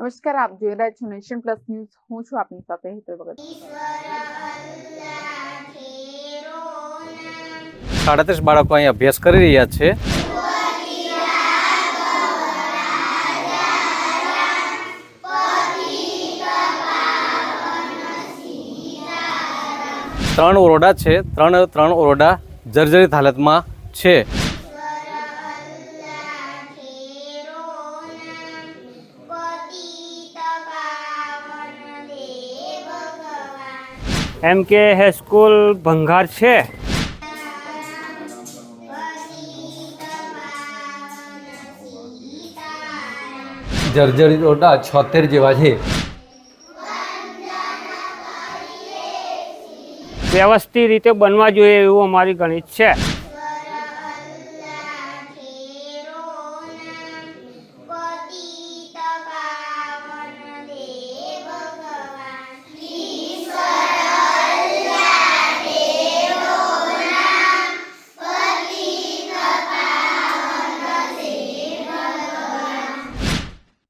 નમસ્કાર, આપ જોઈ રહ્યા છો નેશન પ્લસ ન્યૂઝ. હું છું આપની સાથે હેતલ ભગત. 37 બાળકો અહીં અભ્યાસ કરી રહ્યા છે. ત્રણ ઓરડા છે, ત્રણ ઓરડા જર્જરિત હાલતમાં છે. MK હાઈસ્કૂલ ભંગાર છે. જર્જરિત ઓરડા 76 જેવા છે. વ્યવસ્થિત રીતે બનવા જોઈએ એવું અમારી ગણિત છે.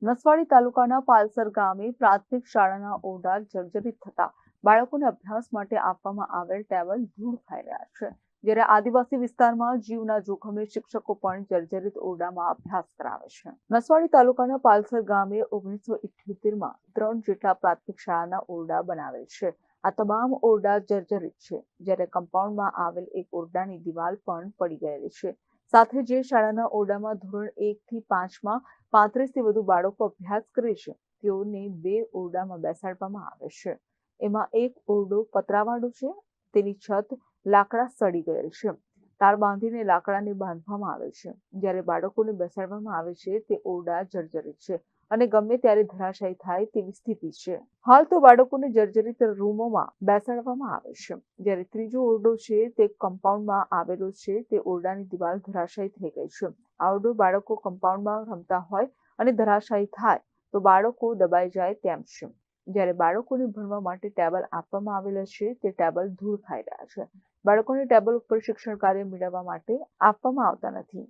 નસવાડી તાલુકાના પાલસર ગામે પ્રાથમિક શાળાના ઓરડા જર્જરિત થતા બાળકોને અભ્યાસ માટે આપવામાં આવેલ ટેબલ ધૂળ ખાઈ રહ્યા છે. જ્યારે આદિવાસી વિસ્તારમાં જીવના જોખમે શિક્ષકો પણ જર્જરિત ઓરડામાં અભ્યાસ કરાવે છે. નસવાડી તાલુકાના પાલસર ગામે 1978માં 3 જેટલા પ્રાથમિક શાળાના ઓરડા બનાવેલ છે. આ તમામ ઓરડા જર્જરિત છે. જ્યારે કમ્પાઉન્ડમાં આવેલ એક ઓરડાની દિવાલ પણ પડી ગયેલી છે. સાથે જે શાળાના ઓરડામાં ધોરણ 1 થી 5માં 35 થી વધુ બાળકો અભ્યાસ કરે છે, તેઓને 2 ઓરડામાં બેસાડવામાં આવે છે. એમાં એક ઓરડો પતરાવાળો છે. તેની છત લાકડા સડી ગયેલ છે. તાર બાંધીને લાકડાને બાંધવામાં આવે છે. જ્યારે બાળકોને બેસાડવામાં આવે છે તે ઓરડા જર્જરિત છે અને ગમે ત્યારે ધરાશાયી થાય તેવી સ્થિતિ છે. હાલ તો બાળકોને જર્જરિત રૂમોમાં બેસાડવામાં આવે છે. જ્યારે ત્રીજો ઓરડો છે તે કમ્પાઉન્ડમાં આવેલો છે. તે ઓરડાની દિવાલ ધરાશાયી થઈ ગઈ છે. આ ઓરડો બાળકો કમ્પાઉન્ડમાં રમતા હોય અને ધરાશાયી થાય તો બાળકો દબાઈ જાય તેમ છે. જ્યારે બાળકોને ભણવા માટે ટેબલ આપવામાં આવેલા છે તે ટેબલ ધૂળ ખાઈ રહ્યા છે. બાળકોને ટેબલ ઉપર શિક્ષણ કાર્ય મેળવવા માટે આપવામાં આવતા નથી.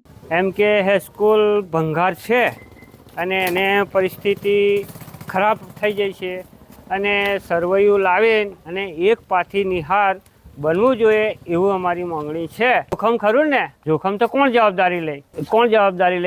MK હાઈસ્કૂલ ભંગાર છે અને એને પરિસ્થિતિ ખરાબ થઈ જાય છે અને સરવૈયું લાવીને અને એક પાથી નિહાર બનવું જોઈએ એવું અમારી માંગણી છે. જોખમ ખરું ને, જોખમ તો કોણ જવાબદારી લે?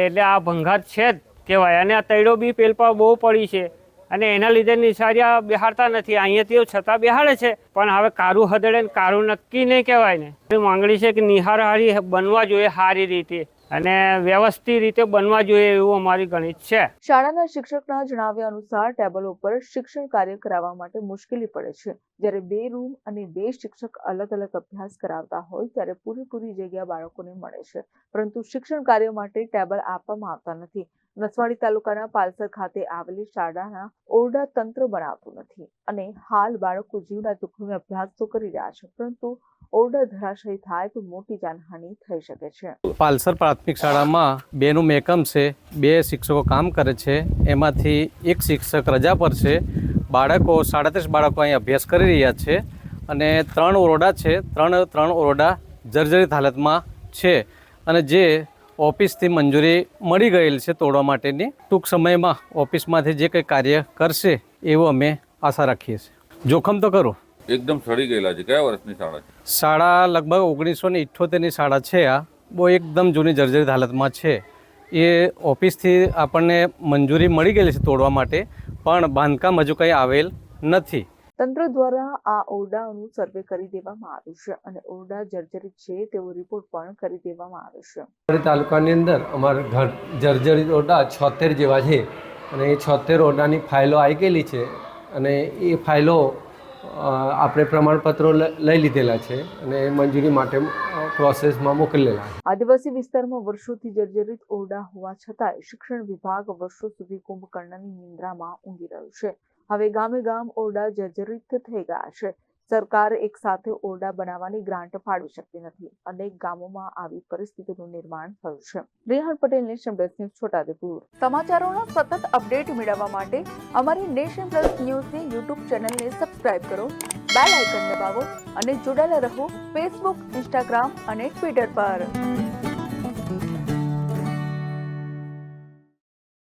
એટલે આ ભંગાર છે જ કહેવાય. અને આ તૈડો બી પેલપા બહુ પડી છે અને એના લીધે નિશાળિયા બેહાડતા નથી. અહીંયાથી છતાં બેહાડે છે પણ હવે કારું હદડે ને કારું નક્કી નહીં કહેવાય ને. માંગણી છે કે નિહાર હારી બનવા જોઈએ, સારી રીતે અને વ્યવસ્થિત રીતે બનવા જોઈએ એવું અમારી ગણિત છે. શાળાના શિક્ષકના જણાવ્યા અનુસાર ટેબલ ઉપર શિક્ષણ કાર્ય કરાવવા માટે મુશ્કેલી પડે છે. જ્યારે 2 રૂમ અને 2 શિક્ષક અલગ અલગ અભ્યાસ કરાવતા હોય ત્યારે પૂરેપૂરી જગ્યા બાળકોને મળે છે, પરંતુ શિક્ષણ કાર્ય માટે ટેબલ આપવામાં આવતા નથી. નસવાડી તાલુકાના પાલસર ખાતે આવેલી શાળાના ઓરડા તંત્ર બનાવતું નથી અને હાલ બાળકો જીવના જોખમે અભ્યાસ તો કરી રહ્યા છે, પરંતુ ઓરડા ધરાશાયી થાય તો મોટી જાનહાનિ થઈ શકે છે. પાલસર પ્રાથમિક શાળામાં 2નું મેકમ છે. 2 શિક્ષકો કામ કરે છે. એમાંથી એક શિક્ષક રજા પર છે. બાળકો 37 બાળકો અહીં અભ્યાસ કરી રહ્યા છે અને 3 ઓરડા છે. ત્રણ ઓરડા જર્જરિત હાલતમાં છે અને જે ઓફિસથી મંજૂરી મળી ગયેલ છે તોડવા માટેની. ટૂંક સમયમાં ઓફિસમાંથી જે કંઈ કાર્ય કરશે એવું અમે આશા રાખીએ છીએ. જોખમ તો ખરું. એકદમ સડી ગયેલા છે. કયા વર્ષની શાળા છે? શાળા લગભગ 1978ની શાળા છે. આ બહુ એકદમ જૂની જર્જરિત હાલતમાં છે. એ ઓફિસથી આપણને મંજૂરી મળી ગયેલી છે તોડવા માટે, પણ બાંધકામ હજુ કંઈ આવેલ નથી. તંત્ર દ્વારા આ ઓરડાઓનું સર્વે કરી દેવામાં આવ્યું છે અને ઓરડા જર્જરિત છે તેવો રિપોર્ટ પણ કરી દેવામાં આવ્યો છે. તાલુકાની અંદર અમારા જર્જરિત ઓરડા 76 જેવા છે અને એ 76 ઓરડાની ફાઇલો આવી ગયેલી છે અને એ ફાઇલો આપણે પ્રમાણપત્રો લઈ લીધેલા છે અને મંજૂરી માટે પ્રોસેસમાં મોકલેલા છે. આદિવાસી વિસ્તારમાં વર્ષોથી જર્જરિત ઓરડા હોવા છતાંય શિક્ષણ વિભાગ વર્ષો સુધી કુંભકર્ણની નિંદ્રામાં ઊંઘી રહ્યું છે. હવે ગામે ગામ ઓરડા જર્જરિત થઈ ગયા છે. સરકાર એક સાથે ઓરડા બનાવવાની ગ્રાન્ટ ફાળવી શકતી નથી. અનેક ગામોમાં આવી પરિસ્થિતિનું નિર્માણ થયું છે. Rehan Patel, nation plus news, Chhotaudepur. સમાચારોના સતત અપડેટ મેળવવા માટે અમારી નેશન પ્લસ ન્યૂઝની યુટ્યુબ ચેનલને સબસ્ક્રાઇબ કરો, બેલ આઇકન દબાવો અને જોડાયેલા રહો ફેસબુક, ઇન્સ્ટાગ્રામ અને ટ્વિટર પર.